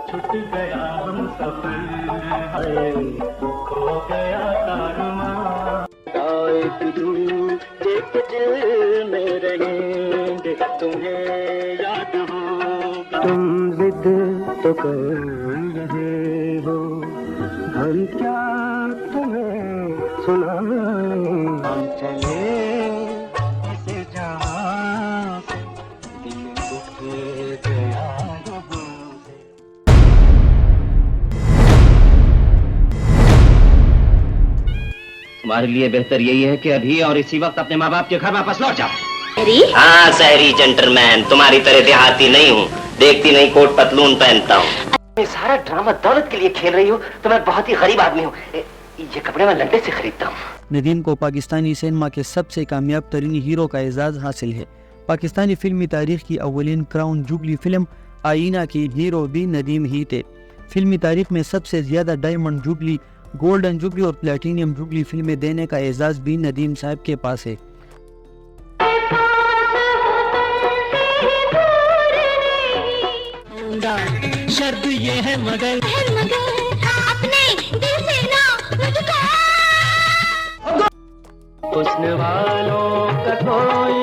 छूट गया हम सफर है, खो गया कारवां। एक दूजे के दिल में रहेंगे, तुम्हें याद होगा। तुम जिद तो कर रहे हो, हम क्या तुम्हें सुनाएं। हम चले इसे जहां से, दिल उठ गया रब्बों से। तुम्हारे लिए बेहतर यही है कि अभी और इसी वक्त अपने माँ बाप के घर वापस लौट जाओ। हाँ शहरी जेंटलमैन, तुम्हारी तरह देहाती नहीं हूँ, देखती नहीं कोट पतलून पहनता हूँ। ये सारा ड्रामा दौलत के लिए खेल रही हो, तो मैं बहुत ही गरीब आदमी हूँ। ये कपड़े मैं लंदन से खरीदता हूँ। नदीम को पाकिस्तानी सिनेमा के सबसे कामयाब तरीन हीरो का एजाज हासिल है। पाकिस्तानी फिल्मी तारीख की अवलिन क्राउन जुबली फिल्म आईना की हीरो भी नदीम ही थे। फिल्मी तारीख में सबसे ज्यादा डायमंड जुबली, गोल्डन जुबली और प्लेटिनियम जुबली फिल्में देने का एजाज भी नदीम साहब के पास है। शर्त ये है मगर अपने दिल से ना मुझको। हुस्न वालों का कोई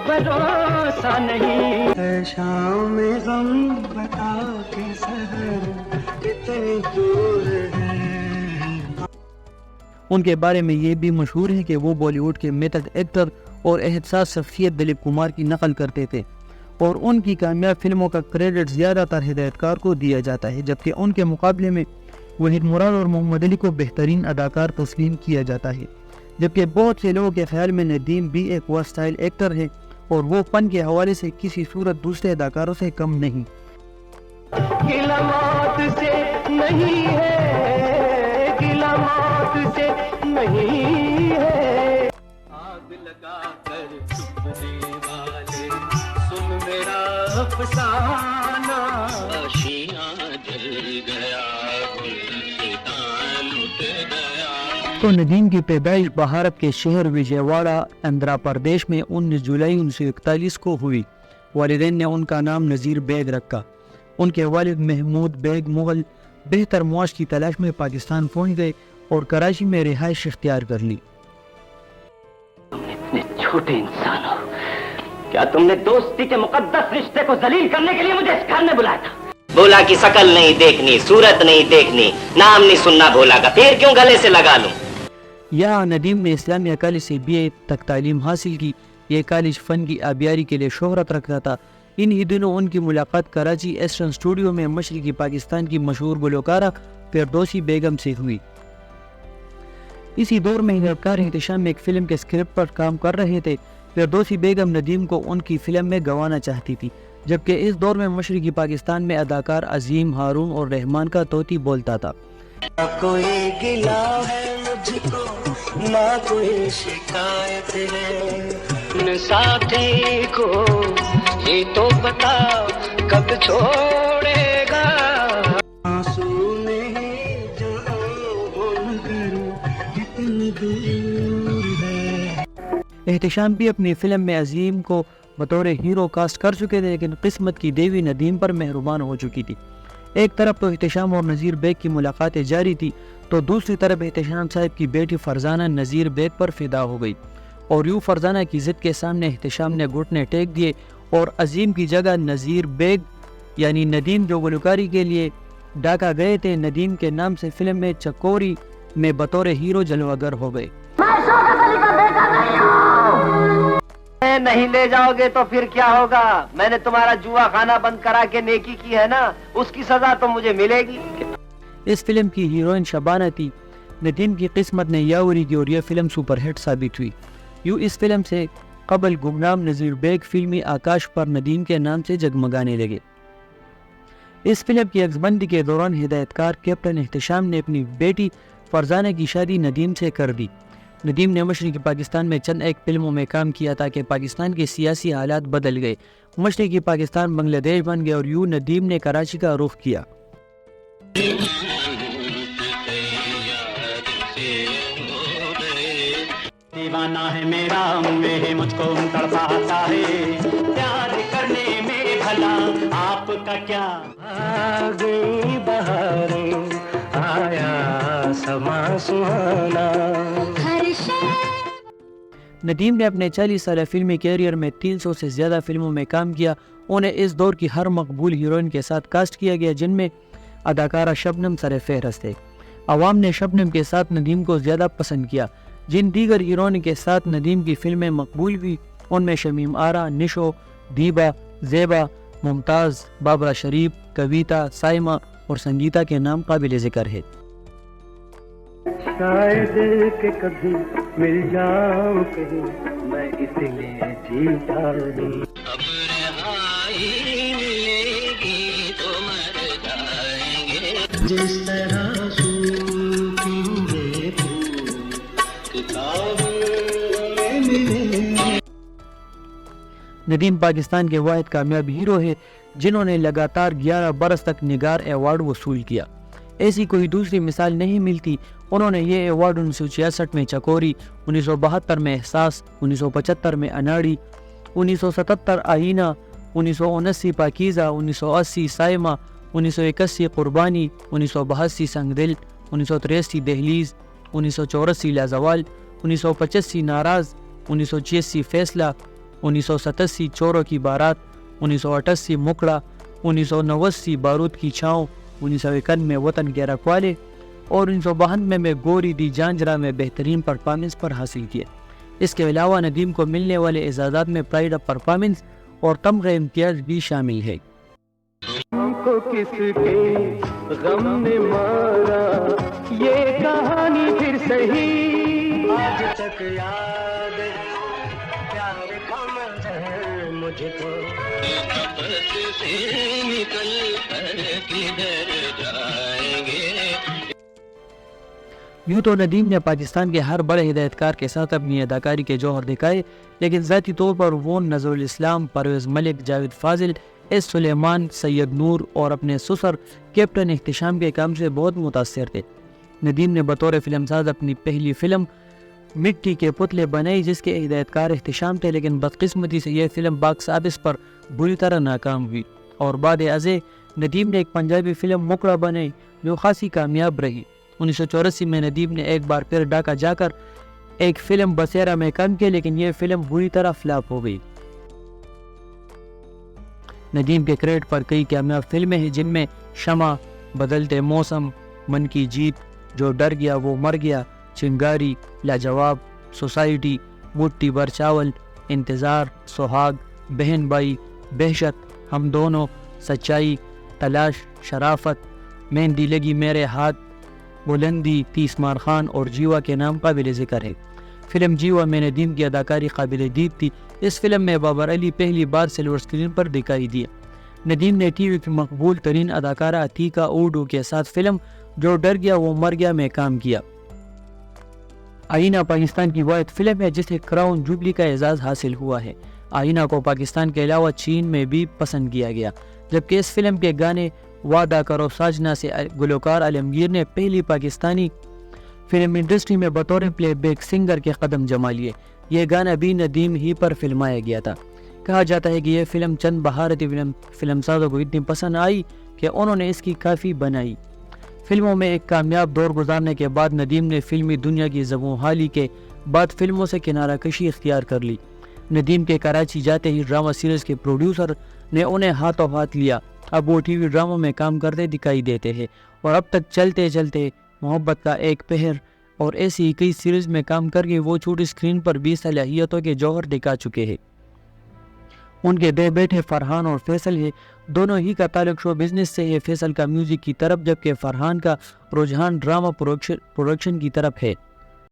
भरोसा नहीं है, शाम में गम बता के सहर कितनी दूर है। उनके बारे में ये भी मशहूर है कि वो बॉलीवुड के मेथड एक्टर और एहसास शख्सियत दिलीप कुमार की नकल करते थे और उनकी कामयाब फिल्मों का क्रेडिट ज़्यादातर हिदायतकार को दिया जाता है, जबकि उनके मुकाबले में वहीद मुराद और मोहम्मद अली को बेहतरीन अदाकार तस्लीम किया जाता है। जबकि बहुत से लोगों के ख्याल में नदीम भी एक वर्सटाइल एक्टर है और वो फन के हवाले से किसी सूरत दूसरे अदाकारों से कम नहीं। गिला मौत से नहीं है, गिला मौत से नहीं है। आग लगा कर छुपने वाले, सुन मेरा अफसाना। आशियां जल गया, गुलशितान उठ गया। तो नदीम की पैदाइश भारत के शहर विजयवाड़ा आंध्र प्रदेश में 19 जुलाई 1941 को हुई। वालिदैन ने उनका नाम नज़ीर बेग रखा। उनके वालिद महमूद बेग मुगल बेहतर मुआश की तलाश में पाकिस्तान पहुंच गए और कराची में रिहाइश इख्तियार कर ली। तुम इतने छोटे इंसान हो, क्या तुमने दोस्ती के मुकद्दस रिश्ते को जलील करने के लिए मुझे इस घर में बुलाया था? बोला कि शकल नहीं देखनी, सूरत नहीं देखनी, नाम नहीं सुनना भोला का, फिर क्यों गले से लगा लूं? यहाँ नदीम ने इस्लामिया कॉलेज से BA तक तालीम हासिल की। ये कॉलेज फ़न की आबियारी के लिए शोहरत रखता था। इन ही दिनों उनकी मुलाकात कराची एस्टर्न स्टूडियो में मशरकी पाकिस्तान की मशहूर गुलकारा फिरदौसी बेगम से हुई। इसी दौर में हिदायतकार एहतशाम एक फिल्म के स्क्रिप्ट पर काम कर रहे थे। फिरदौसी बेगम नदीम को उनकी फिल्म में गंवाना चाहती थी, जबकि इस दौर में मशरकी पाकिस्तान में अदाकार अजीम, हारून और रहमान का तोती बोलता था। कोई गिला है मुझको, ना कोई शिकायत है, साथी को ये तो बता कब छोड़ेगा। आंसू नहीं जो मगर कितनी दूर है। एहतशाम भी अपनी फिल्म में अजीम को बतौर हीरो कास्ट कर चुके थे, लेकिन किस्मत की देवी नदीम पर मेहरबान हो चुकी थी। एक तरफ तो एहतशाम और नज़ीर बेग की मुलाकातें जारी थी, तो दूसरी तरफ एहतशाम साहब की बेटी फरजाना नज़ीर बेग पर फिदा हो गई और यूँ फरजाना की ज़िद के सामने एहतशाम ने घुटने टेक दिए और अजीम की जगह नज़ीर बेग यानी नदीम जो गुलकारी के लिए ढाका गए थे, नदीम के नाम से फिल्म में चकोरी में बतौर हीरो जलवागर हो गए। नहीं ले जाओगे तो फिर क्या होगा? मैंने तुम्हारा जुआ खाना बंद करा के नेकी की है ना, उसकी सजा तो मुझे मिलेगी। इस फिल्म की हीरोइन शबाना थी। नदीम की किस्मत ने यावरी की और यह फिल्म सुपरहिट साबित हुई। यूँ इस फिल्म से कबल गुमनाम नज़ीर बेग फिल्मी आकाश पर नदीम के नाम से जगमगाने लगे। इस फिल्म की अक्सबंदी के दौरान हिदायतकार कैप्टन एहतशाम ने अपनी बेटी फरजाना की शादी नदीम से कर दी। नदीम ने मशरकी पाकिस्तान में चंद एक फिल्मों में काम किया ताकि पाकिस्तान के सियासी हालात बदल गए। मशरकी पाकिस्तान बांग्लादेश बन गए और यूँ नदीम ने कराची का रुख किया। दीवाना है मेरा मुझे मुझको तड़पाता है, प्यार करने में भला आपका क्या। आ गई सुहाना। हर शय ندیم نے اپنے 40 سالہ فلمی کیریئر میں 300 سے زیادہ فلموں میں کام کیا. انہیں اس دور کی ہر مقبول ہیروئن کے ساتھ کاسٹ کیا گیا جن میں اداکارہ شبنم سر فہرست ہے. عوام نے شبنم کے ساتھ ندیم کو زیادہ پسند کیا. جن دیگر ہیروئن کے ساتھ ندیم کی فلمیں مقبول ہوئی ان میں شمیم آرا، نشو، دیبا، زیبا، ممتاز، بابرا شریف، کویتا، سائمہ اور سنگیتا کے نام قابل ذکر ہے. شاید کہ کبھی مل جاؤں کہیں میں اس لیے جیتا نہیں. اب رہائی ملے گی تو مر جائیں گے. جس طرح سوکھیں گے پھول کتاب میں ملیں. ندیم پاکستان کے واحد کامیاب ہیرو ہے جنہوں نے لگاتار 11 برس تک نگار ایوارڈ وصول کیا. ایسی کوئی دوسری مثال نہیں ملتی. انہوں نے یہ ایوارڈ 1966 میں چکوری، 1972 میں احساس، 1975 میں اناڑی، 1977 آئینہ، 1979 پاکیزہ، 1980 سائمہ، 1981 قربانی، 1982 سنگ دل، 1983 دہلیز، 1984 لازوال، 1985 ناراض، 1986 فیصلہ، 1987 چوروں کی بارات، 1988 مکڑا، 1989 بارود کی چھاؤں، 1991 وطن کے رکھوالے اور 1992 میں گوری دی جانجرا میں بہترین پرفارمنس پر حاصل کیے. اس کے علاوہ ندیم کو ملنے والے اعزازات میں پرائڈ آف پرفارمنس اور تمغہ امتیاز بھی شامل ہے. ہم کو کس کے غم نے مارا یہ کہانی پھر سہی آج تک یاد پیار کا منظر مجھ کو. سے نکل کر کدھر جائیں گے. یوں تو ندیم نے پاکستان کے ہر بڑے ہدایت کار کے ساتھ اپنی اداکاری کے جوہر دکھائے، لیکن ذاتی طور پر وہ نظر الاسلام، پرویز ملک، جاوید فاضل، ایس سلیمان، سید نور اور اپنے سسر کیپٹن احتشام کے کام سے بہت متاثر تھے. ندیم نے بطور فلم ساز اپنی پہلی فلم مٹی کے پتلے بنائی جس کے ہدایت کار احتشام تھے، لیکن بدقسمتی سے یہ فلم باکس آفس پر بری طرح ناکام ہوئی. اور بعد ازیں ندیم نے ایک پنجابی فلم مکڑا بنائی جو خاصی کامیاب رہی. 1984 میں ندیم نے ایک بار پھر ڈھاکہ جا کر ایک فلم بسیرا میں کام کیا، لیکن یہ فلم بری طرح فلاپ ہو گئی. ندیم کے کریڈٹ پر کئی کامیاب فلمیں ہیں جن میں شمع، بدلتے موسم، من کی جیت، جو ڈر گیا وہ مر گیا، چنگاری، لاجواب، سوسائٹی، مٹھی بھر چاول، انتظار، سہاگ، بہن بھائی، بہشت، ہم دونوں، سچائی، تلاش، شرافت، مہندی لگی میرے ہاتھ، بلندی، 30 مار خان اور جیوا کے نام قابل ذکر ہے. فلم جیوا میں ندیم کی اداکاری قابل دید تھی. اس فلم میں بابر علی پہلی بار سلور اسکرین پر دکھائی دیا. ندیم نے ٹی وی کی مقبول ترین اداکارہ عتیقہ اردو کے ساتھ فلم جو ڈر گیا وہ مر گیا میں کام کیا. آئینہ پاکستان کی واحد فلم ہے جسے کراؤن جوبلی کا اعزاز حاصل ہوا ہے. آئینہ کو پاکستان کے علاوہ چین میں بھی پسند کیا گیا، جبکہ اس فلم کے گانے وعدہ کرو ساجنا سے گلوکار عالمگیر نے پہلی پاکستانی فلم انڈسٹری میں بطور پلے بیک سنگر کے قدم جما لیے. یہ گانا بھی ندیم ہی پر فلمایا گیا تھا. کہا جاتا ہے کہ یہ فلم چند بھارتی فلم سازوں کو اتنی پسند آئی کہ انہوں نے اس کی کافی بنائی. فلموں میں ایک کامیاب دور گزارنے کے بعد ندیم نے فلمی دنیا کی زبوں حالی کے بعد فلموں سے کنارہ کشی اختیار کر لی. ندیم کے کراچی جاتے ہی ڈرامہ سیریز کے پروڈیوسر نے انہیں ہاتھوں ہاتھ لیا. اب وہ ٹی وی ڈراموں میں کام کرتے دکھائی دیتے ہیں اور اب تک چلتے چلتے محبت کا ایک پہر اور ایسی کئی سیریز میں کام کر کے وہ چھوٹی اسکرین پر بھی صلاحیتوں کے جوہر دکھا چکے ہیں. ان کے دو بیٹے فرحان اور فیصل ہے. دونوں ہی کا تعلق شو بزنس سے ہے. فیصل کا میوزک کی طرف جبکہ فرحان کا رجحان ڈرامہ پروڈکشن کی طرف ہے.